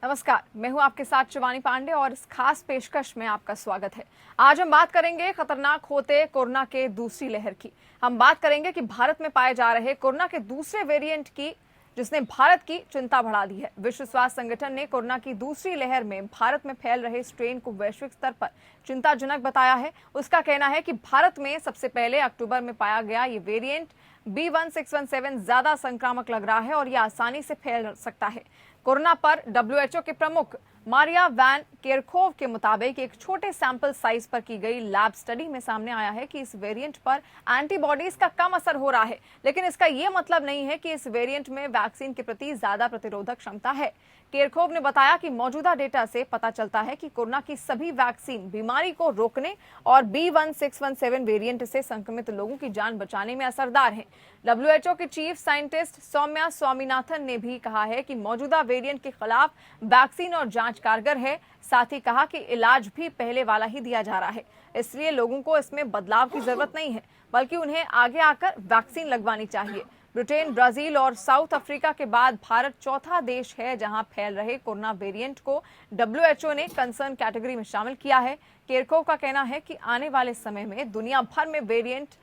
नमस्कार, मैं हूं आपके साथ शिवानी पांडे और इस खास पेशकश में आपका स्वागत है। आज हम बात करेंगे खतरनाक होते कोरोना के दूसरी लहर की। हम बात करेंगे कि भारत में पाए जा रहे कोरोना के दूसरे वेरिएंट की, जिसने भारत की चिंता बढ़ा दी है। विश्व स्वास्थ्य संगठन ने कोरोना की दूसरी लहर में भारत में फैल रहे स्ट्रेन को वैश्विक स्तर पर चिंताजनक बताया है। उसका कहना है कि भारत में सबसे पहले अक्टूबर में पाया गया ये वेरिएंट B1617 ज्यादा संक्रामक लग रहा है और यह आसानी से फैल सकता है। कोरोना पर WHO के प्रमुख मारिया वैन केरखोव के मुताबिक एक छोटे सैंपल साइज पर की गई लैब स्टडी में सामने आया है कि इस वेरिएंट पर एंटीबॉडीज का कम असर हो रहा है, लेकिन इसका यह मतलब नहीं है कि इस वेरिएंट में वैक्सीन के प्रति ज्यादा प्रतिरोधक क्षमता है। केरखोव ने बताया कि मौजूदा डेटा से पता चलता है कि कोरोना की सभी वैक्सीन बीमारी को रोकने और B1617 वेरिएंट से संक्रमित लोगों की जान बचाने में असरदार हैं। WHO के चीफ साइंटिस्ट सौम्या स्वामीनाथन ने भी कहा है कि मौजूदा वेरिएंट के खिलाफ वैक्सीन और जांच कारगर है। साथ ही कहा कि इलाज भी पहले वाला ही दिया जा रहा है, इसलिए लोगों को इसमें बदलाव की जरूरत नहीं है, बल्कि उन्हें आगे आकर वैक्सीन लगवानी चाहिए। ब्रिटेन, ब्राजील और साउथ अफ्रीका के बाद भारत चौथा देश है जहां फैल रहे कोरोना वेरिएंट को WHO ने कंसर्न कैटेगरी में शामिल किया है। केरखोव का कहना है कि आने वाले समय में दुनिया भर में वेरिएंट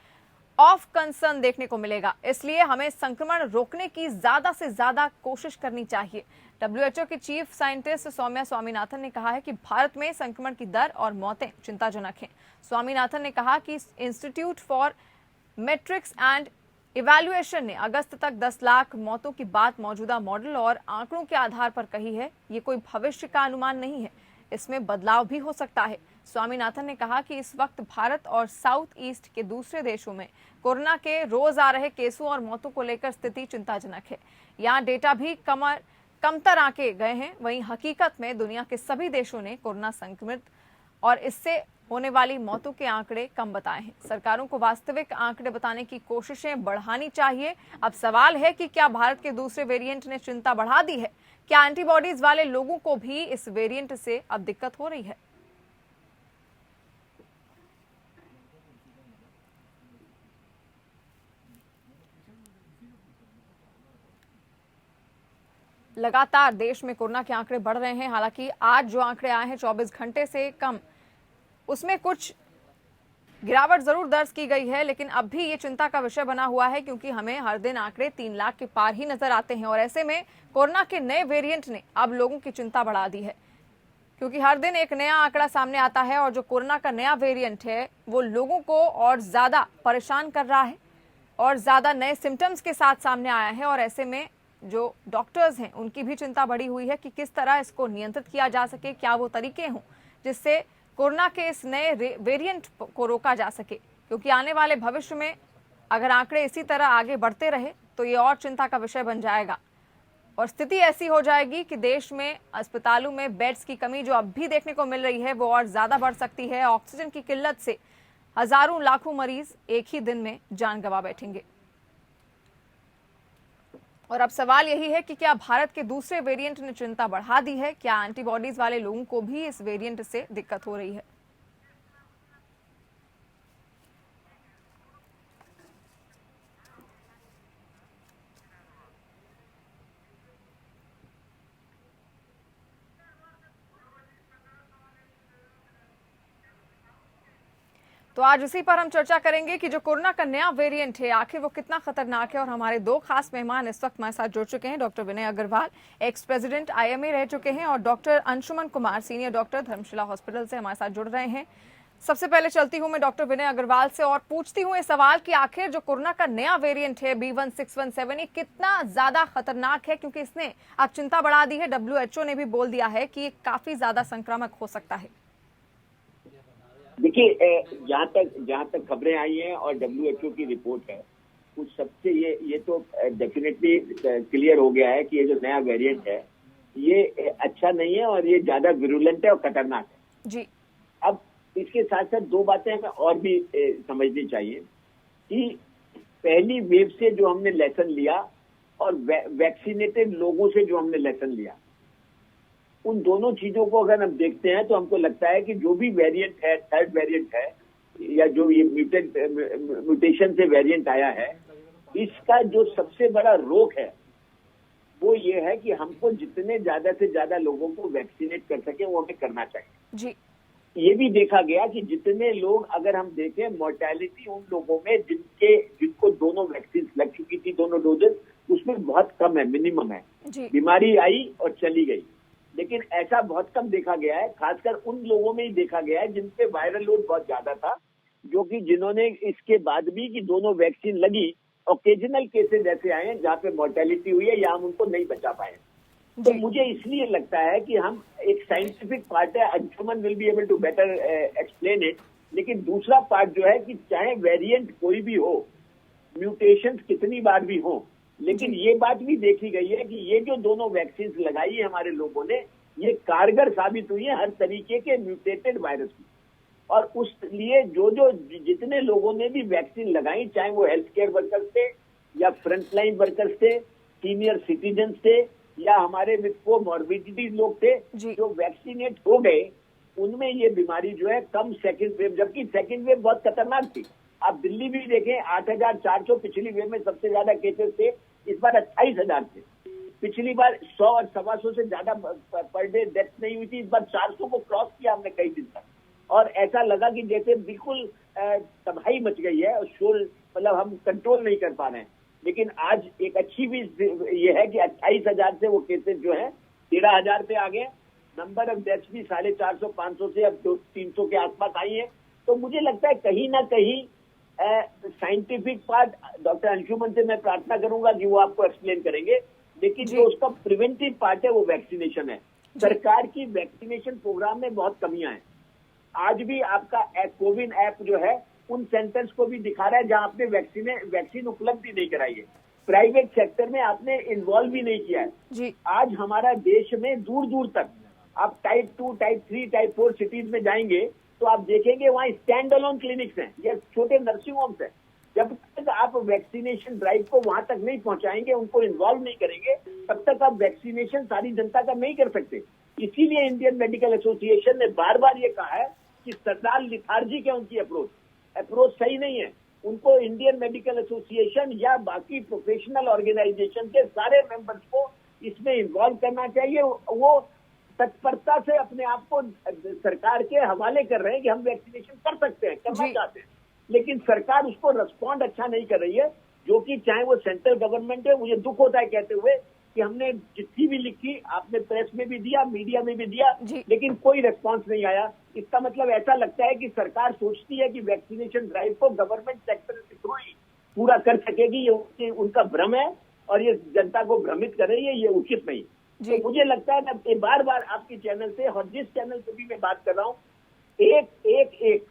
ऑफ कंसर्न देखने को मिलेगा, इसलिए हमें संक्रमण रोकने की ज्यादा से ज्यादा कोशिश करनी चाहिए। WHO के चीफ साइंटिस्ट सौम्या स्वामीनाथन ने कहा है कि भारत में संक्रमण की दर और मौतें चिंताजनक हैं। स्वामीनाथन ने कहा कि institute for matrix and evaluation ने अगस्त तक 10 लाख मौतों की बात मौजूदा मॉडल और आंकड़ों के आधार पर कही है। ये कोई भविष्य का अनुमान नहीं है, इसमें बदलाव भी हो सकता है। स्वामीनाथन ने कहा कि इस वक्त भारत और साउथ ईस्ट के दूसरे देशों में कोरोना के रोज आ रहे केसों और मौतों को लेकर स्थिति चिंताजनक है। यहाँ डेटा भी कमतर आंके गए हैं। वहीं हकीकत में दुनिया के सभी देशों ने कोरोना संक्रमित और इससे होने वाली मौतों के आंकड़े कम बताए हैं। सरकारों को वास्तविक आंकड़े बताने की कोशिशें बढ़ानी चाहिए। अब सवाल है कि क्या भारत के दूसरे वेरिएंट ने चिंता बढ़ा दी है? क्या एंटीबॉडीज वाले लोगों को भी इस वेरिएंट से अब दिक्कत हो रही है? लगातार देश में कोरोना के आंकड़े बढ़ रहे हैं। हालांकि आज जो आंकड़े आए हैं 24 घंटे से कम, उसमें कुछ गिरावट जरूर दर्ज की गई है, लेकिन अब भी ये चिंता का विषय बना हुआ है क्योंकि हमें हर दिन आंकड़े 3 लाख के पार ही नजर आते हैं और ऐसे में कोरोना के नए वेरिएंट ने अब लोगों की चिंता बढ़ा दी है, क्योंकि हर दिन एक नया आंकड़ा सामने आता है और जो कोरोना का नया वेरिएंट है वो लोगों को और ज्यादा परेशान कर रहा है और ज्यादा नए सिम्टम्स के साथ सामने आया है। और ऐसे में जो डॉक्टर्स हैं उनकी भी चिंता बढ़ी हुई है कि किस तरह इसको नियंत्रित किया जा सके, क्या वो तरीके हों जिससे कोरोना के इस नए वेरिएंट को रोका जा सके, क्योंकि आने वाले भविष्य में अगर आंकड़े इसी तरह आगे बढ़ते रहे तो ये और चिंता का विषय बन जाएगा और स्थिति ऐसी हो जाएगी कि देश में अस्पतालों में बेड्स की कमी जो अब भी देखने को मिल रही है वो और ज्यादा बढ़ सकती है। ऑक्सीजन की किल्लत से हजारों लाखों मरीज एक ही दिन में जान गंवा बैठेंगे। और अब सवाल यही है कि क्या भारत के दूसरे वेरिएंट ने चिंता बढ़ा दी है? क्या एंटीबॉडीज वाले लोगों को भी इस वेरिएंट से दिक्कत हो रही है? तो आज इसी पर हम चर्चा करेंगे कि जो कोरोना का नया वेरिएंट है आखिर वो कितना खतरनाक है। और हमारे दो खास मेहमान इस वक्त हमारे साथ जुड़ चुके हैं। डॉक्टर विनय अग्रवाल, एक्स प्रेसिडेंट IMA रह चुके हैं, और doctor Anshuman Kumar, senior doctor, Dharamshila hospital से हमारे साथ जुड़ रहे हैं। सबसे पहले चलती हूं मैं डॉक्टर विनय अग्रवाल से और पूछती हूं ये सवाल कि आखिर जो कोरोना का नया वेरिएंट है B1617 ये कितना ज्यादा खतरनाक है, क्योंकि इसने अब चिंता बढ़ा दी है। WHO ने भी बोल दिया है कि ये काफी ज्यादा संक्रामक हो सकता है। देखिए, जहाँ तक खबरें आई हैं और WHO की रिपोर्ट है, उस सबसे ये तो डेफिनेटली क्लियर हो गया है कि ये जो नया वेरिएंट है ये अच्छा नहीं है और ये ज्यादा विरुलेंट है और खतरनाक है जी। अब इसके साथ साथ दो बातें हमें और भी समझनी चाहिए कि पहली वेव से जो हमने लेसन लिया और वैक्सीनेटेड लोगों से जो हमने लेसन लिया, उन दोनों चीजों को अगर हम देखते हैं तो हमको लगता है कि जो भी वेरिएंट है, थर्ड वेरिएंट है या जो ये म्यूटेशन से वेरिएंट आया है, इसका जो सबसे बड़ा रोक है वो ये है कि हमको जितने ज्यादा से ज्यादा लोगों को वैक्सीनेट कर सके वो हमें करना चाहिए। जी ये भी देखा गया कि जितने लोग, अगर हम देखें, मोर्टेलिटी उन लोगों में जिनको दोनों वैक्सीन लग चुकी थी, दोनों डोजेस, उसमें बहुत कम है, मिनिमम है। जी बीमारी आई और चली गई, लेकिन ऐसा बहुत कम देखा गया है। खासकर उन लोगों में ही देखा गया है जिन पे वायरल लोड बहुत ज्यादा था, जो कि जिन्होंने इसके बाद भी कि दोनों वैक्सीन लगी, ओकेजनल केसेस ऐसे आए हैं जहाँ पे मोर्टेलिटी हुई है या हम उनको नहीं बचा पाए। तो जी मुझे इसलिए लगता है कि हम एक साइंटिफिक पार्ट है, Anshuman will be able to better explain it, लेकिन दूसरा पार्ट जो है कि चाहे वेरिएंट कोई भी हो, म्यूटेशंस कितनी बार भी हो, लेकिन ये बात भी देखी गई है कि ये जो दोनों वैक्सीन लगाई है हमारे लोगों ने, ये कारगर साबित हुई है हर तरीके के म्यूटेटेड वायरस की। और उस लिए जो जितने लोगों ने भी वैक्सीन लगाई, चाहे वो हेल्थ केयर वर्कर्स थे या फ्रंटलाइन वर्कर्स थे, सीनियर सिटीजन थे या हमारे विद कोमॉर्बिडिटी लोग थे, जी जो वैक्सीनेट हो गए, उनमें ये बीमारी जो है कम सेकेंड वेव, जबकि सेकेंड वेव बहुत खतरनाक थी। आप दिल्ली भी देखें, 8,400 पिछली वेव में सबसे ज्यादा केसेस थे, इस बार 28,000 थे। पिछली बार 100 और 125 से ज्यादा पर डे डेथ नहीं हुई थी, इस बार 400 को क्रॉस किया हमने कई दिन तक, और ऐसा लगा कि जैसे बिल्कुल तबाही मच गई है और शोर, मतलब हम कंट्रोल नहीं कर पा रहे हैं। लेकिन आज एक अच्छी भी ये है कि 28,000 से वो केसेस जो है 13,000 पे आ गए। नंबर ऑफ डेथ्स भी 450-500 से अब 300 के आसपास आई है। तो मुझे लगता है कहीं ना कहीं साइंटिफिक पार्ट डॉक्टर अंशुमन से मैं प्रार्थना करूंगा कि वो आपको एक्सप्लेन करेंगे, लेकिन जी। जो उसका प्रिवेंटिव पार्ट है वो वैक्सीनेशन है। जी। सरकार की वैक्सीनेशन प्रोग्राम में बहुत कमियां हैं। आज भी आपका कोविन ऐप जो है उन सेंटर्स को भी दिखा रहा है जहां आपने वैक्सीन उपलब्ध ही नहीं कराई है, प्राइवेट सेक्टर में आपने इन्वॉल्व भी नहीं किया है। जी आज हमारा देश में दूर दूर तक आप टाइप 2, टाइप 3, टाइप 4 सिटीज में जाएंगे तो आप देखेंगे वहाँ स्टैंड अलोन क्लिनिक्स हैं या छोटे नर्सिंग होम्स हैं। जब तक आप वैक्सीनेशन ड्राइव को वहां तक नहीं पहुंचाएंगे, उनको इन्वॉल्व नहीं करेंगे, तब तक आप वैक्सीनेशन सारी जनता का नहीं कर सकते। इसीलिए इंडियन मेडिकल एसोसिएशन ने बार बार ये कहा है कि सरकार लिथार्जिक है, उनकी अप्रोच सही नहीं है। उनको इंडियन मेडिकल एसोसिएशन या बाकी प्रोफेशनल ऑर्गेनाइजेशन के सारे मेंबर्स को इसमें इन्वॉल्व करना चाहिए। वो तत्परता से अपने आप को सरकार के हवाले कर रहे हैं कि हम वैक्सीनेशन कर सकते हैं, करना जी। चाहते हैं, लेकिन सरकार उसको रिस्पॉन्ड अच्छा नहीं कर रही है। जो कि चाहे वो सेंट्रल गवर्नमेंट है, मुझे दुख होता है कहते हुए कि हमने चिट्ठी भी लिखी, आपने प्रेस में भी दिया, मीडिया में भी दिया, जी। लेकिन कोई रिस्पॉन्स नहीं आया। इसका मतलब ऐसा लगता है कि सरकार सोचती है कि वैक्सीनेशन ड्राइव को गवर्नमेंट सेक्टर के थ्रू ही पूरा कर सकेगी। ये उनका भ्रम है और ये जनता को भ्रमित कर रही है, ये उचित नहीं। जी। तो मुझे लगता है मैं बार बार आपके चैनल से और जिस चैनल से भी मैं बात कर रहा हूँ, एक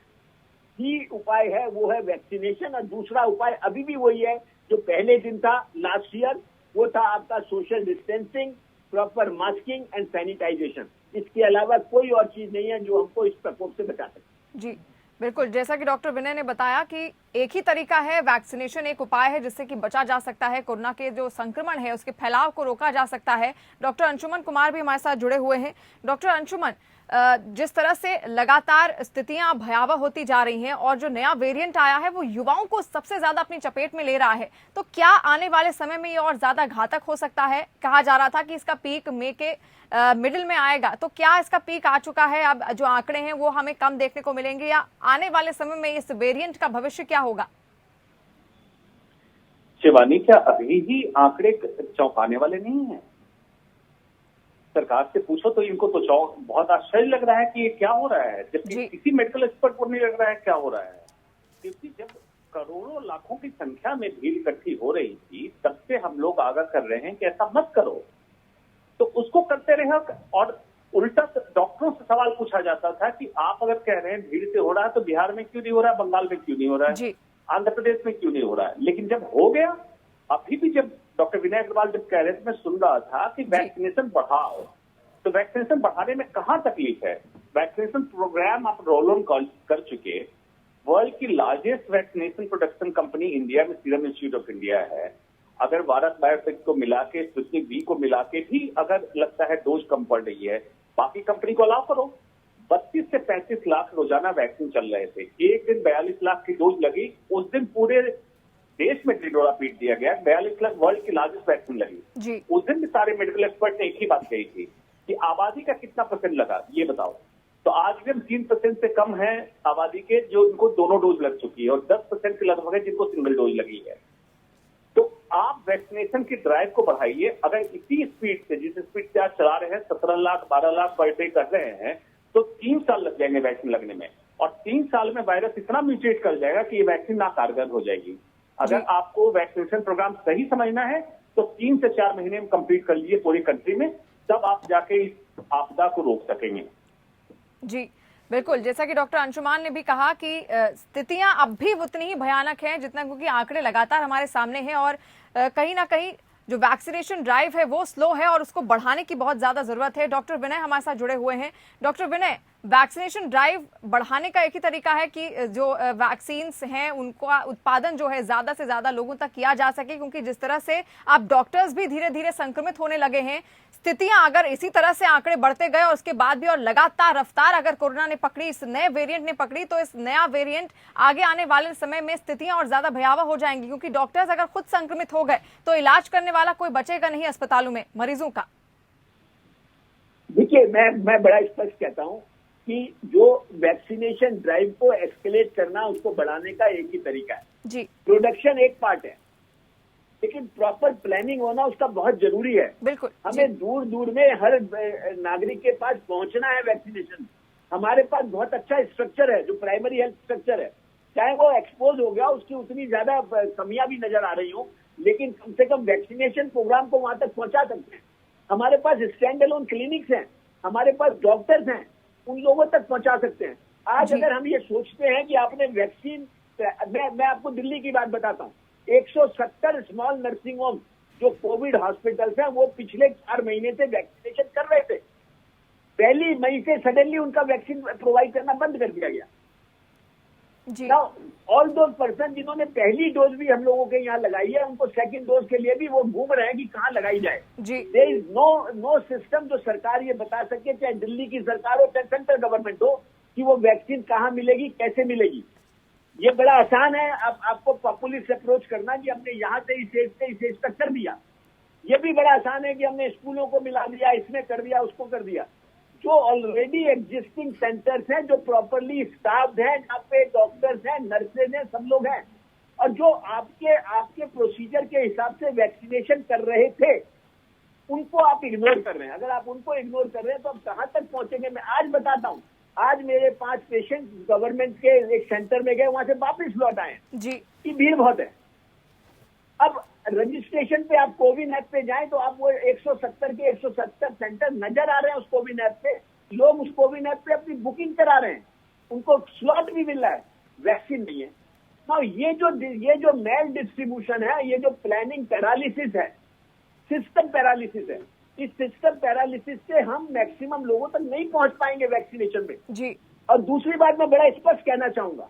ही उपाय है, वो है वैक्सीनेशन। और दूसरा उपाय अभी भी वही है जो पहले दिन था लास्ट ईयर, वो था आपका social distancing, proper masking and sanitization. इसके अलावा कोई और चीज नहीं है जो हमको इस प्रकोप से बचा सके। जी बिल्कुल, जैसा कि डॉक्टर विनय ने बताया कि एक ही तरीका है, वैक्सीनेशन एक उपाय है जिससे कि बचा जा सकता है, कोरोना के जो संक्रमण है उसके फैलाव को रोका जा सकता है। डॉक्टर अंशुमन कुमार भी हमारे साथ जुड़े हुए हैं। डॉक्टर अंशुमन, जिस तरह से लगातार स्थितियां भयावह होती जा रही हैं और जो नया वेरिएंट आया है वो युवाओं को सबसे ज्यादा अपनी चपेट में ले रहा है, तो क्या आने वाले समय में ये और ज्यादा घातक हो सकता है? कहा जा रहा था कि इसका पीक मई के मिडिल में आएगा, तो क्या इसका पीक आ चुका है? अब जो आंकड़े हैं वो हमें कम देखने को मिलेंगे या आने वाले समय में इस वेरिएंट का भविष्य क्या होगा? शिवानी, क्या अभी ही आंकड़े चौंकाने वाले नहीं हैं? सरकार से पूछो तो इनको तो बहुत आश्चर्य लग रहा है कि ये क्या हो रहा है, जबकि किसी मेडिकल एक्सपर्ट को नहीं लग रहा है क्या हो रहा है। क्योंकि जब करोड़ों लाखों की संख्या में भीड़ इकट्ठी हो रही थी, तब से हम लोग आगाह कर रहे हैं कि ऐसा मत करो, तो उसको करते रहे। और उल्टा डॉक्टरों से सवाल पूछा जाता था कि आप अगर कह रहे हैं भीड़ से हो रहा है तो बिहार में क्यों नहीं हो रहा है, बंगाल में क्यों नहीं हो रहा है, आंध्र प्रदेश में क्यों नहीं हो रहा है। लेकिन जब हो गया, अभी भी जब डॉक्टर विनय अग्रवाल जब कह रहे थे, मैं सुन रहा था कि वैक्सीनेशन बढ़ाओ, तो वैक्सीनेशन बढ़ाने में कहां तकलीफ है? वैक्सीनेशन प्रोग्राम आप रोल ऑन कर चुके। वर्ल्ड की largest vaccination production company India में सीरम इंस्टीट्यूट ऑफ इंडिया है। अगर भारत बायोटेक को मिला के, स्पुतनिक वी को मिला के भी अगर लगता है डोज कम पड़ रही है, बाकी कंपनी को अलाउ करो। 32 से 35 लाख रोजाना वैक्सीन चल रहे थे, एक दिन 42 लाख की डोज लगी, उस दिन पूरे देश में टिड्डोरा पीट दिया गया, 42 लाख वर्ल्ड की लार्जेस्ट वैक्सीन लगी जी। उस दिन भी सारे मेडिकल एक्सपर्ट ने एक ही बात कही थी कि आबादी का कितना परसेंट लगा ये बताओ। तो आज भी हम 3% से कम है आबादी के जो इनको दोनों डोज लग चुकी है और 10% के लगभग है जिनको सिंगल डोज लगी है। तो आप वैक्सीनेशन की ड्राइव को बढ़ाइए। अगर इसी स्पीड से जिस स्पीड से आज चला रहे हैं 17 लाख 12 लाख पर डे कर रहे हैं तो 3 साल लग जाएंगे वैक्सीन लगने में और 3 साल में वायरस इतना म्यूटेट कर जाएगा कि ये वैक्सीन ना कारगर हो जाएगी। अगर आपको वैक्सीनेशन प्रोग्राम सही समझना है तो 3 से 4 महीने में कंप्लीट कर लीजिए पूरी कंट्री में, तब आप जाके इस आपदा को रोक सकेंगे। जी बिल्कुल, जैसा कि डॉक्टर अंशुमान ने भी कहा कि स्थितियां अब भी उतनी ही भयानक हैं जितना, क्योंकि आंकड़े लगातार हमारे सामने हैं और कहीं ना कहीं जो वैक्सीनेशन ड्राइव है वो स्लो है और उसको बढ़ाने की बहुत ज्यादा जरूरत है। डॉक्टर विनय हमारे साथ जुड़े हुए हैं। डॉक्टर विनय, वैक्सीनेशन ड्राइव बढ़ाने का एक ही तरीका है कि जो वैक्सीन्स हैं उनका उत्पादन जो है ज्यादा से ज्यादा लोगों तक किया जा सके, क्योंकि जिस तरह से अब डॉक्टर्स भी धीरे धीरे संक्रमित होने लगे हैं, स्थितियां अगर इसी तरह से आंकड़े बढ़ते गए और उसके बाद भी और लगातार रफ्तार अगर कोरोना ने पकड़ी, इस नए वेरिएंट ने पकड़ी, तो इस नया वेरिएंट आगे आने वाले समय में स्थितियां और ज्यादा भयावह हो जाएंगी, क्योंकि डॉक्टर्स अगर खुद संक्रमित हो गए तो इलाज करने वाला कोई बचेगा नहीं अस्पतालों में मरीजों का। देखिए, मैं बड़ा स्पष्ट कहता हूं कि जो वैक्सीनेशन ड्राइव को एस्केलेट करना, उसको बढ़ाने का एक ही तरीका है जी। प्रोडक्शन एक पार्ट है, लेकिन प्रॉपर प्लानिंग होना उसका बहुत जरूरी है। बिल्कुल, हमें दूर दूर में हर नागरिक के पास पहुंचना है वैक्सीनेशन। हमारे पास बहुत अच्छा स्ट्रक्चर है, जो प्राइमरी हेल्थ स्ट्रक्चर है, चाहे वो एक्सपोज हो गया, उसकी उतनी ज्यादा कमियां भी नजर आ रही हो, लेकिन कम से कम वैक्सीनेशन प्रोग्राम को वहां तक पहुंचा सकते हैं। हमारे पास स्टैंड अलोन क्लिनिक्स हैं, हमारे पास डॉक्टर्स हैं, उन लोगों तक पहुंचा सकते हैं। आज अगर हम ये सोचते हैं कि आपने वैक्सीन, मैं आपको दिल्ली की बात बताता हूँ, 170 स्मॉल नर्सिंग होम जो कोविड हॉस्पिटल्स हैं वो पिछले 4 महीने से वैक्सीनेशन कर रहे थे। 1 मई से सडनली उनका वैक्सीन प्रोवाइड करना बंद कर दिया गया। नाउ ऑल दोज पर्सन जिन्होंने पहली डोज भी हम लोगों के यहाँ लगाई है, उनको सेकंड डोज के लिए भी वो घूम रहे हैं कि कहाँ लगाई जाए। देयर इज नो सिस्टम जो सरकार ये बता सके, चाहे दिल्ली की सरकार हो चाहे सेंट्रल गवर्नमेंट हो, कि वो वैक्सीन कहाँ मिलेगी, कैसे मिलेगी। ये बड़ा आसान है आपको पॉपुलिस्ट अप्रोच करना कि हमने यहाँ से इस एज से इस एज तक कर दिया। ये भी बड़ा आसान है कि हमने स्कूलों को मिला दिया, इसमें कर दिया, उसको कर दिया। जो ऑलरेडी एग्जिस्टिंग सेंटर्स हैं, जो प्रॉपरली स्टाफ्ड हैं, जहाँ पे डॉक्टर्स हैं, नर्सेज हैं, सब लोग हैं, और जो आपके प्रोसीजर के हिसाब से वैक्सीनेशन कर रहे थे, उनको आप इग्नोर कर रहे हैं। अगर आप उनको इग्नोर कर रहे हैं तो आप कहाँ तक पहुंचेंगे। मैं आज बताता हूँ, आज मेरे 5 पेशेंट गवर्नमेंट के एक सेंटर में गए, वहां से वापस लौट आए जी, की भीड़ बहुत है। अब रजिस्ट्रेशन पे आप कोविन ऐप पे जाएं तो आप वो 170 के 170 सेंटर नजर आ रहे हैं उस कोविन ऐप पे। लोग उस कोविन ऐप पे अपनी बुकिंग करा रहे हैं, उनको स्लॉट भी मिल रहा है, वैक्सीन नहीं है। ना ये जो मेल डिस्ट्रीब्यूशन है, ये जो प्लानिंग पैरालिसिस है, सिस्टम पैरालिसिस है, इस सिस्टम पैरालिसिस से हम मैक्सिमम लोगों तक नहीं पहुंच पाएंगे वैक्सीनेशन में जी। और दूसरी बात मैं बड़ा स्पष्ट कहना चाहूंगा,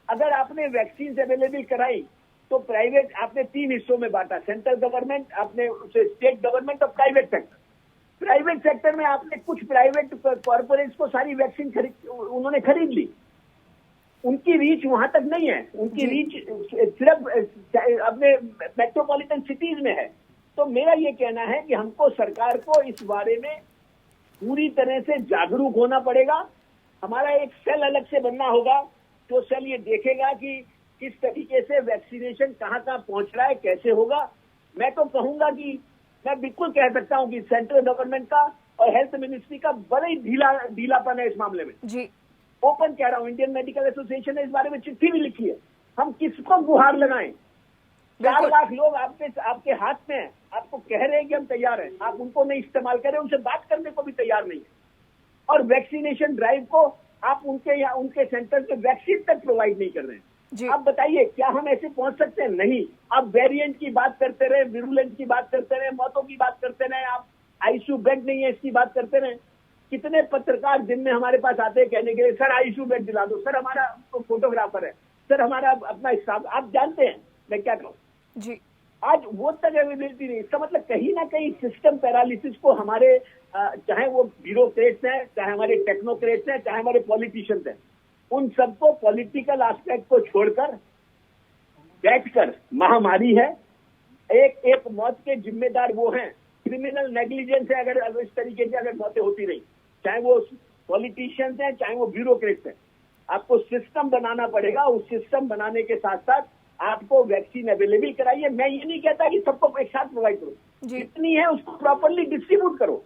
अगर आपने वैक्सीन अवेलेबल कराई तो प्राइवेट आपने 3 हिस्सों में बांटा, सेंट्रल गवर्नमेंट, आपने उसे स्टेट गवर्नमेंट और प्राइवेट सेक्टर। प्राइवेट सेक्टर में आपने कुछ प्राइवेट कॉर्पोरेट्स को सारी वैक्सीन उन्होंने खरीद ली, उनकी रीच वहां तक नहीं है, उनकी रीच सिर्फ अपने मेट्रोपॉलिटन सिटीज में है। तो मेरा ये कहना है कि हमको सरकार को इस बारे में पूरी तरह से जागरूक होना पड़ेगा। हमारा एक सेल अलग से बनना होगा, जो सेल ये देखेगा कि किस तरीके से वैक्सीनेशन कहाँ कहाँ पहुंच रहा है, कैसे होगा। मैं तो कहूंगा कि मैं बिल्कुल कह सकता हूं कि सेंट्रल गवर्नमेंट का और हेल्थ मिनिस्ट्री का बड़ा ही ढीलापन है इस मामले में जी। ओपन कह रहा हूं, इंडियन मेडिकल एसोसिएशन ने इस बारे में चिट्ठी भी लिखी है। हम किसको गुहार लगाएं? 4 लाख लोग आपके हाथ में है, आपको कह रहे हैं कि हम तैयार हैं, आप उनको नहीं इस्तेमाल करें, उनसे बात करने को भी तैयार नहीं है। और वैक्सीनेशन ड्राइव को आप उनके सेंटर पे वैक्सीन तक प्रोवाइड नहीं कर रहे हैं। आप बताइए, क्या हम ऐसे पहुंच सकते हैं? नहीं। आप वेरिएंट की बात करते रहे, विरुलेंट की बात करते रहे, मौतों की बात करते रहे, आप आईसीयू बेड नहीं है इसकी बात करते रहे। कितने पत्रकार दिन में हमारे पास आते हैं कहने के लिए, सर आईसीयू बेड दिला दो, सर हमारा तो फोटोग्राफर है, सर हमारा अपना स्टाफ। आप जानते हैं मैं क्या कहूँ जी, आज वो तक अवेलेबिलिटी नहीं। इसका मतलब कहीं ना कहीं सिस्टम पैरालिसिस को हमारे चाहे वो ब्यूरोक्रेट्स हैं, चाहे हमारे टेक्नोक्रेट्स हैं, चाहे हमारे पॉलिटिशियंस हैं, उन सबको पॉलिटिकल एस्पेक्ट को छोड़कर बैठकर महामारी है, एक मौत के जिम्मेदार वो हैं, क्रिमिनल नेग्लिजेंस है अगर इस तरीके से अगर मौतें होती रही, चाहे वो पॉलिटिशियंस हैं चाहे वो ब्यूरोक्रेट्स हैं। आपको सिस्टम बनाना पड़ेगा, उस सिस्टम बनाने के साथ साथ आपको वैक्सीन अवेलेबल कराइए। मैं ये नहीं कहता कि सबको एक साथ प्रोवाइड करो, जितनी है उसको प्रॉपरली डिस्ट्रीब्यूट करो।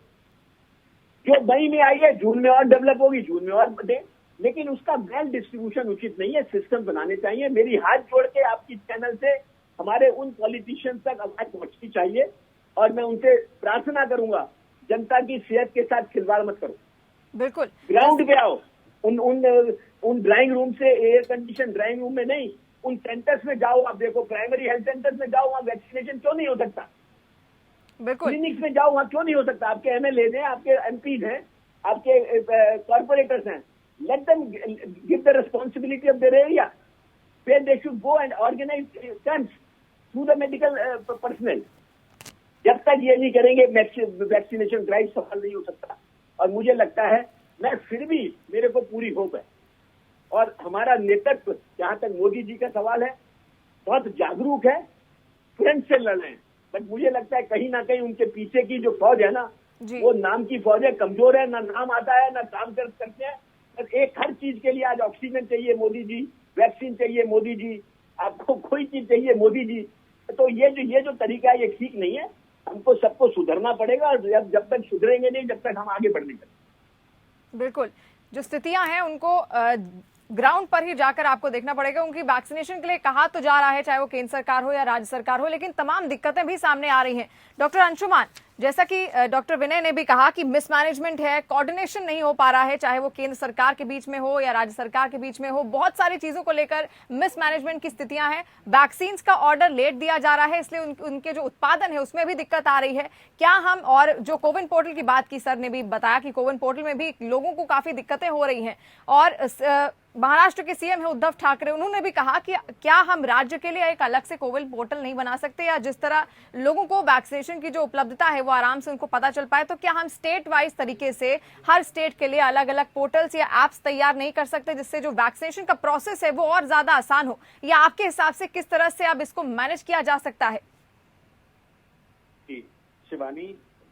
जो मई में आई है जून में और डेवलप होगी, जून में और दे, लेकिन उसका वेल डिस्ट्रीब्यूशन उचित नहीं है, सिस्टम बनाने चाहिए। मेरी हाथ जोड़ के आपकी चैनल से हमारे उन पॉलिटिशियंस तक आवाज पहुंचनी चाहिए और मैं उनसे प्रार्थना करूंगा जनता की सेहत के साथ खिलवाड़ मत करो। बिल्कुल, ग्राउंड पे आओ, उन ड्राइंग रूम से, एयर कंडीशन ड्राइंग रूम में नहीं, उन सेंटर्स में जाओ। आप देखो प्राइमरी हेल्थ सेंटर्स में जाओ, वहां वैक्सीनेशन क्यों नहीं हो सकता? बिल्कुल, क्लिनिक्स में जाओ, वहां क्यों नहीं हो सकता? आपके एमएलए हैं, आपके एमपीज हैं, आपके कॉर्पोरेटर्स हैं, let them give the responsibility of their area where they should go and organize camps through the medical personnel. जब तक ये नहीं करेंगे वैक्सीनेशन ड्राइव सफल नहीं हो सकता। और मुझे लगता है, मैं फिर भी मेरे को पूरी होप है और हमारा नेतृत्व, जहां तक मोदी जी का सवाल है, बहुत जागरूक है, फ्रंट से लड़ रहे हैं, बट मुझे लगता है कहीं ना कहीं उनके पीछे की जो फौज है ना, वो नाम की फौज है, कमजोर है, ना नाम आता है ना काम करते हैं। बस एक हर चीज के लिए आज ऑक्सीजन चाहिए मोदी जी, वैक्सीन चाहिए मोदी जी, आपको कोई चीज चाहिए मोदी जी। तो ये जो तरीका है ये ठीक नहीं है, हमको सबको सुधरना पड़ेगा और जब तक सुधरेंगे नहीं जब तक हम आगे बढ़ नहीं सकते। बिल्कुल, जो स्थितियां हैं उनको ग्राउंड पर ही जाकर आपको देखना पड़ेगा। उनकी वैक्सीनेशन के लिए कहा तो जा रहा है, चाहे वो केंद्र सरकार हो या राज्य सरकार हो, लेकिन तमाम दिक्कतें भी सामने आ रही हैं। डॉक्टर अंशुमान, जैसा कि डॉक्टर विनय ने भी कहा कि मिसमैनेजमेंट है, कोऑर्डिनेशन नहीं हो पा रहा है, चाहे वो केंद्र सरकार के बीच में हो या राज्य सरकार के बीच में हो, बहुत सारी चीजों को लेकर मिसमैनेजमेंट की स्थितियां हैं। वैक्सीन का ऑर्डर लेट दिया जा रहा है, इसलिए उनके जो उत्पादन है उसमें भी दिक्कत आ रही है। क्या हम, और जो कोविन पोर्टल की बात की, सर ने भी बताया कि कोविन पोर्टल में भी लोगों को काफी दिक्कतें हो रही हैं, और महाराष्ट्र के सीएम है उद्धव ठाकरे, उन्होंने भी कहा कि क्या हम राज्य के लिए एक अलग से कोविन पोर्टल नहीं बना सकते, या जिस तरह लोगों को वैक्सीनेशन की जो उपलब्धता है वो आराम से उनको पता चल पाए, तो क्या हम स्टेट वाइज तरीके से हर स्टेट के लिए अलग अलग पोर्टल्स या एप्स तैयार नहीं कर सकते, जिससे जो वैक्सीनेशन का प्रोसेस है वो और ज्यादा आसान हो? या आपके हिसाब से किस तरह से अब इसको मैनेज किया जा सकता है? शिवानी,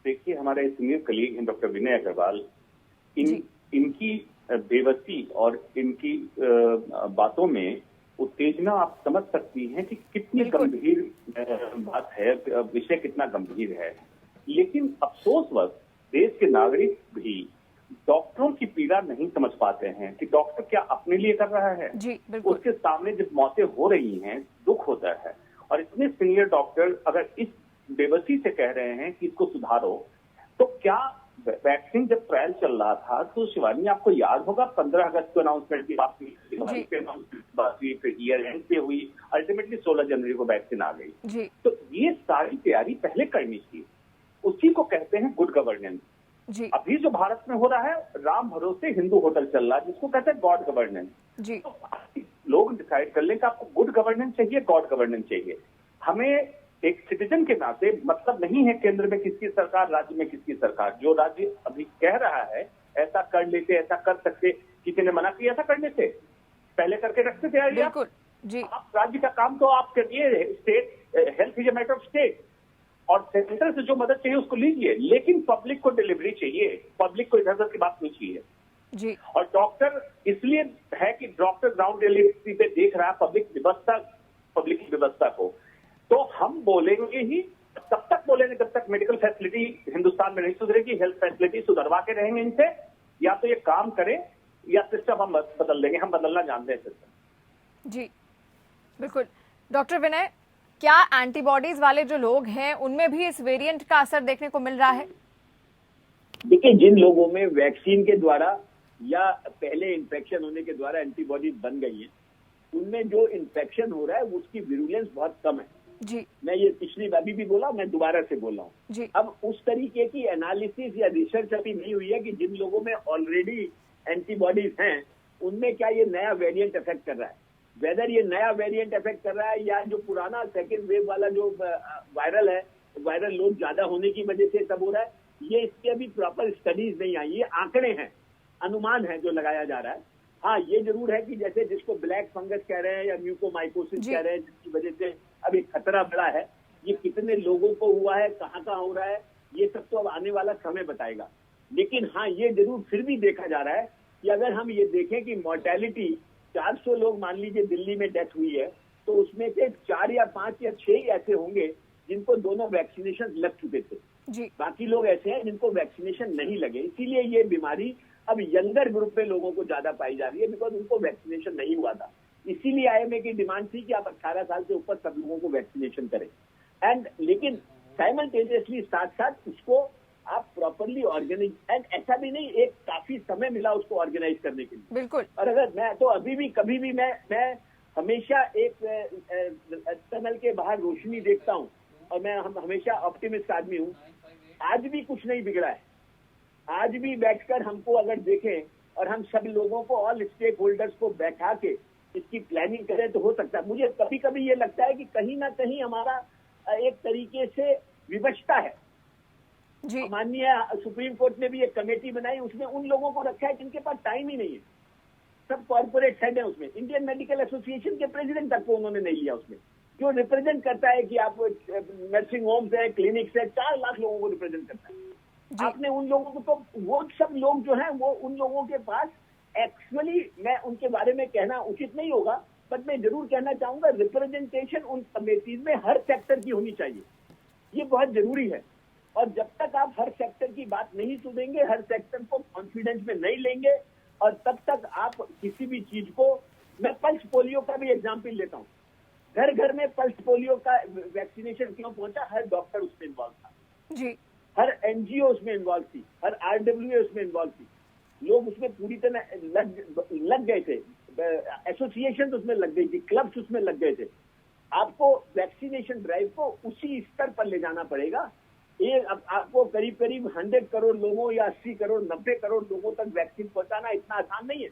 देखिए, हमारे सीनियर कलीग हैं डॉक्टर विनय अग्रवाल, इनकी बेबसी और इनकी बातों में उत्तेजना आप समझ सकती हैं कि कितनी गंभीर बात है, विषय कितना गंभीर है। लेकिन अफसोसवश देश के नागरिक भी डॉक्टरों की पीड़ा नहीं समझ पाते हैं कि डॉक्टर क्या अपने लिए कर रहा है। उसके सामने जब मौतें हो रही हैं, दुख होता है। और इतने सीनियर डॉक्टर अगर इस बेबसी से कह रहे हैं कि इसको सुधारो, तो क्या वैक्सीन जब ट्रायल चल रहा था तो शिवानी आपको याद होगा 15 अगस्त को अनाउंसमेंट की बात हुई, फिर ईयर एंड पे हुई, अल्टीमेटली 16 जनवरी को वैक्सीन आ गई। तो ये सारी तैयारी पहले करनी थी, उसी को कहते हैं गुड गवर्नेंस। अभी जो भारत में हो रहा है, राम भरोसे हिंदू होटल चल रहा है, जिसको कहते हैं गॉड गवर्नेंस। तो लोग डिसाइड कर लें कि आपको गुड गवर्नेंस चाहिए, गॉड गवर्नेंस चाहिए। हमें एक सिटीजन के नाते मतलब नहीं है केंद्र में किसकी सरकार, राज्य में किसकी सरकार। जो राज्य अभी कह रहा है ऐसा कर लेते, ऐसा कर सकते, किसी ने मना किया था करने से? पहले करके रखते थे। बिल्कुल जी। आप राज्य का काम तो आप करिए, state health is a matter of state, और सेंटर से जो मदद चाहिए उसको लीजिए, लेकिन पब्लिक को डिलीवरी चाहिए, पब्लिक को इधर उधर की बात नहीं चाहिए जी। और डॉक्टर इसलिए है कि डॉक्टर ग्राउंड रियलिटी पे देख रहा है पब्लिक की व्यवस्था को। तो हम बोलेंगे ही, तब तक बोलेंगे जब तक मेडिकल फैसिलिटी हिंदुस्तान में नहीं सुधरेगी। हेल्थ फैसिलिटी सुधरवा के रहेंगे इनसे, या तो ये काम करें या सिस्टम हम बदल देंगे। हम बदलना जानते हैं सिस्टम। जी बिल्कुल। डॉक्टर विनय, क्या एंटीबॉडीज वाले जो लोग हैं उनमें भी इस वेरिएंट का असर देखने को मिल रहा है? देखिए, जिन लोगों में वैक्सीन के द्वारा या पहले इन्फेक्शन होने के द्वारा एंटीबॉडीज बन गई है, उनमें जो इन्फेक्शन हो रहा है उसकी विरुलेंस बहुत कम है जी। मैं ये पिछली अभी भी बोला, मैं दोबारा से बोल रहा हूँ। अब उस तरीके की एनालिसिस या रिसर्च अभी नहीं हुई है कि जिन लोगों में ऑलरेडी एंटीबॉडीज हैं उनमें क्या ये नया वेरिएंट इफेक्ट कर रहा है। वेदर ये नया वेरिएंट इफेक्ट कर रहा है या जो पुराना सेकेंड वेव वाला जो वायरल लोड ज्यादा होने की वजह से तब हो रहा है, ये इसकी अभी प्रॉपर स्टडीज नहीं आई। ये आंकड़े हैं, अनुमान है जो लगाया जा रहा है। हाँ ये जरूर है कि जैसे जिसको ब्लैक फंगस कह रहे हैं या म्यूकोमाइकोसिस कह रहे हैं, जिसकी वजह से अभी खतरा बड़ा है, ये कितने लोगों को हुआ है, कहाँ कहाँ हो रहा है, ये सब तो अब आने वाला समय बताएगा। लेकिन हाँ ये जरूर फिर भी देखा जा रहा है कि अगर हम ये देखें कि मोर्टेलिटी 400 लोग मान लीजिए दिल्ली में डेथ हुई है, तो उसमें से 4 या 5 या 6 ऐसे होंगे जिनको दोनों वैक्सीनेशन लग चुके थे जी। बाकी लोग ऐसे हैं जिनको वैक्सीनेशन नहीं लगे। इसीलिए ये बीमारी अब यंगर ग्रुप में लोगों को ज्यादा पाई जा रही है, बिकॉज उनको वैक्सीनेशन नहीं हुआ था। इसीलिए आईएमए की डिमांड थी कि आप 18 साल से ऊपर सब लोगों को वैक्सीनेशन करें। एंड लेकिन साइमल्टेनियसली साथ साथ उसको आप प्रॉपरली ऑर्गेनाइज, एंड ऐसा भी नहीं, एक काफी समय मिला उसको ऑर्गेनाइज करने के लिए। बिल्कुल। और अगर मैं तो अभी भी कभी भी मैं हमेशा एक टनल के बाहर रोशनी देखता हूँ, और मैं हमेशा ऑप्टिमिस्ट आदमी हूँ। आज भी कुछ नहीं बिगड़ा है। आज भी बैठकर हमको अगर देखें और हम सब लोगों को, ऑल स्टेक होल्डर्स को बैठा के इसकी प्लानिंग करें तो हो सकता है। मुझे कभी कभी ये लगता है कि कहीं ना कहीं हमारा एक तरीके से विवशता है जी। माननीय सुप्रीम कोर्ट ने भी एक कमेटी बनाई, उसमें उन लोगों को रखा है जिनके पास टाइम ही नहीं है। सब कॉर्पोरेट हेड है उसमें। इंडियन मेडिकल एसोसिएशन के प्रेसिडेंट तक को उन्होंने नहीं लिया उसमें, जो रिप्रेजेंट करता है कि आप नर्सिंग होम्स है, क्लिनिक्स है, 4 लाख लोगों को रिप्रेजेंट करता है। आपने उन लोगों को, तो वो सब लोग जो हैं वो उन लोगों के पास एक्चुअली, मैं उनके बारे में कहना उचित नहीं होगा, बट मैं जरूर कहना चाहूंगा रिप्रेजेंटेशन उन कमेटीज में हर सेक्टर की होनी चाहिए। ये बहुत जरूरी है। और जब तक आप हर सेक्टर की बात नहीं सुनेंगे, हर सेक्टर को कॉन्फिडेंस में नहीं लेंगे, और तब तक आप किसी भी चीज को, मैं पल्स पोलियो का भी एग्जाम्पल लेता हूँ। घर घर में पल्स पोलियो का वैक्सीनेशन क्यों पहुंचा? हर डॉक्टर उसमें इन्वॉल्व था जी। हर एनजीओ उसमें इन्वॉल्व थी, हर आरडब्ल्यूए उसमें इन्वॉल्व थी। लोग उसमें पूरी तरह लग गए थे, एसोसिएशन उसमें लग गई थी, क्लब्स उसमें लग गए थे। आपको वैक्सीनेशन ड्राइव को उसी स्तर पर ले जाना पड़ेगा। ये अब आपको करीब करीब 100 करोड़ लोगों या 80 करोड़ 90 करोड़ लोगों तक वैक्सीन पहुंचाना इतना आसान नहीं है।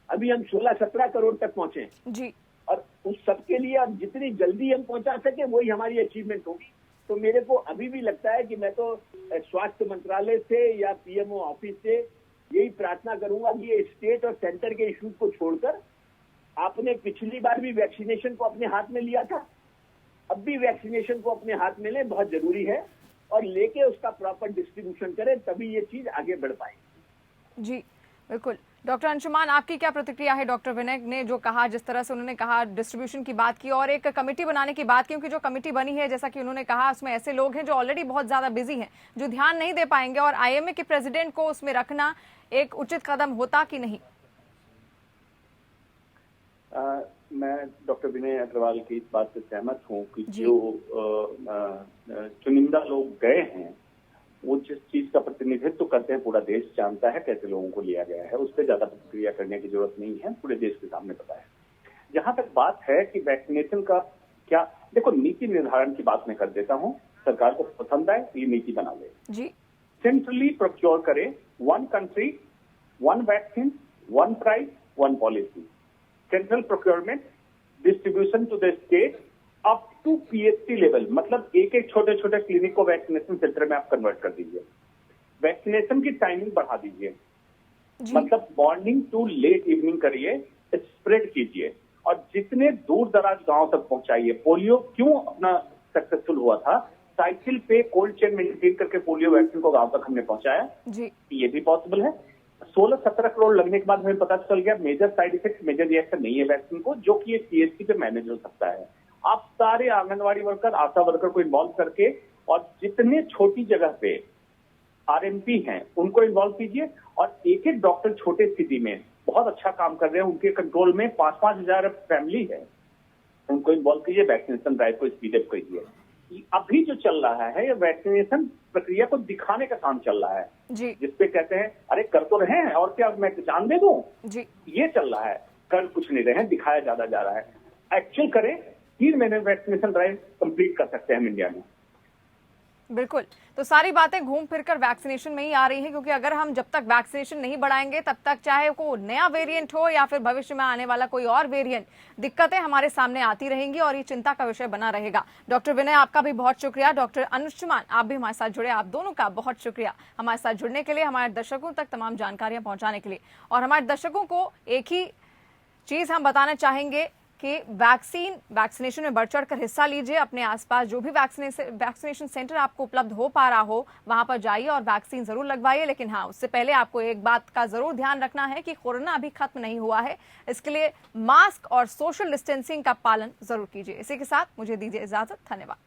अभी हम 16-17 करोड़ तक पहुंचे हैं जी। और उस सबके लिए अब जितनी जल्दी हम पहुंचा सके वही हमारी अचीवमेंट होगी। तो मेरे को अभी भी लगता है कि मैं तो स्वास्थ्य मंत्रालय से या पीएमओ ऑफिस से यही प्रार्थना करूंगा कि ये स्टेट और सेंटर के इश्यूज को छोड़कर, आपने पिछली बार भी वैक्सीनेशन को अपने हाथ में लिया था, अब भी वैक्सीनेशन को अपने हाथ में लें, बहुत जरूरी है, और लेके उसका प्रॉपर डिस्ट्रीब्यूशन करें, तभी ये चीज आगे बढ़ पाएगी। जी बिल्कुल। डॉक्टर अंशुमान, आपकी क्या प्रतिक्रिया है? डॉक्टर विनय ने जो कहा, जिस तरह से उन्होंने कहा, डिस्ट्रीब्यूशन की बात की और एक कमेटी बनाने की बात, क्योंकि जो कमेटी बनी है, जैसा कि उन्होंने कहा, उसमें ऐसे लोग हैं जो ऑलरेडी बहुत ज्यादा बिजी हैं, जो ध्यान नहीं दे पाएंगे, और आईएमए के प्रेसिडेंट को उसमें रखना एक उचित कदम होता कि नहीं? मैं डॉक्टर विनय अग्रवाल की इस बात से सहमत हूँ कि जो चुनिंदा लोग गए हैं वो जिस चीज का प्रतिनिधित्व करते हैं, पूरा देश जानता है कैसे लोगों को लिया गया है, उस पर ज्यादा प्रतिक्रिया करने की जरूरत नहीं है, पूरे देश के सामने पता है। जहां तक बात है कि वैक्सीनेशन का क्या, देखो नीति निर्धारण की बात मैं कर देता हूँ। सरकार को पसंद आए तो ये नीति बना ले जी। सेंट्रली प्रोक्योर करे, 1 country 1 vaccine 1 price 1 policy, central procurement, distribution to the state up to PHC level, मतलब एक एक छोटे छोटे क्लिनिक को वैक्सीनेशन सेंटर में आप कन्वर्ट कर दीजिए। वैक्सीनेशन की टाइमिंग बढ़ा दीजिए, मतलब मॉर्निंग टू लेट इवनिंग करिए, स्प्रेड कीजिए, और जितने दूर दराज गांव तक पहुंचाइए। पोलियो क्यों अपना सक्सेसफुल हुआ था? साइकिल पे कोल्ड चेन मेंटेन करके पोलियो वैक्सीन को गांव तक हमने पहुंचाया जी। ये भी पॉसिबल है। 16-17 करोड़ लगने के बाद हमें पता चल गया major side effect, major reaction नहीं है वैक्सीन को, जो कि ये सीएचसी पे मैनेज हो सकता है। आप सारे आंगनवाड़ी वर्कर, आशा वर्कर को इन्वॉल्व करके, और जितने छोटी जगह पे आरएमपी हैं उनको इन्वॉल्व कीजिए, और एक एक डॉक्टर छोटे सिटी में बहुत अच्छा काम कर रहे हैं, उनके कंट्रोल में 5-5 हजार फैमिली है, उनको इन्वॉल्व कीजिए, वैक्सीनेशन ड्राइव को स्पीड अप कीजिए। अभी जो चल रहा है ये वैक्सीनेशन प्रक्रिया को दिखाने का काम चल रहा है जी। जिसपे कहते हैं अरे कर तो रहे हैं और क्या मैं जान दे दूं जी, ये चल रहा है, कर कुछ नहीं रहे हैं, दिखाया ज्यादा जा रहा है। एक्चुअल करें, 3 महीने वैक्सीनेशन ड्राइव कंप्लीट कर सकते हैं हम इंडिया में। बिल्कुल। तो सारी बातें घूम फिर कर वैक्सीनेशन में ही आ रही है, क्योंकि अगर हम जब तक वैक्सीनेशन नहीं बढ़ाएंगे तब तक चाहे वो नया वेरिएंट हो या फिर भविष्य में आने वाला कोई और वेरिएंट, दिक्कतें हमारे सामने आती रहेंगी और ये चिंता का विषय बना रहेगा। डॉक्टर विनय, आपका भी बहुत शुक्रिया। डॉक्टर अनुज चुमान, आप भी हमारे साथ जुड़े, आप दोनों का बहुत शुक्रिया हमारे साथ जुड़ने के लिए, हमारे दर्शकों तक तमाम जानकारियां पहुंचाने के लिए। और हमारे दर्शकों को एक ही चीज हम बताना चाहेंगे कि वैक्सीनेशन में बढ़ चढ़ कर हिस्सा लीजिए। अपने आसपास जो भी वैक्सीनेशन सेंटर आपको उपलब्ध हो पा रहा हो वहां पर जाइए और वैक्सीन जरूर लगवाइए। लेकिन हाँ, उससे पहले आपको एक बात का जरूर ध्यान रखना है कि कोरोना अभी खत्म नहीं हुआ है, इसके लिए मास्क और सोशल डिस्टेंसिंग का पालन जरूर कीजिए। इसी के साथ मुझे दीजिए इजाजत। धन्यवाद।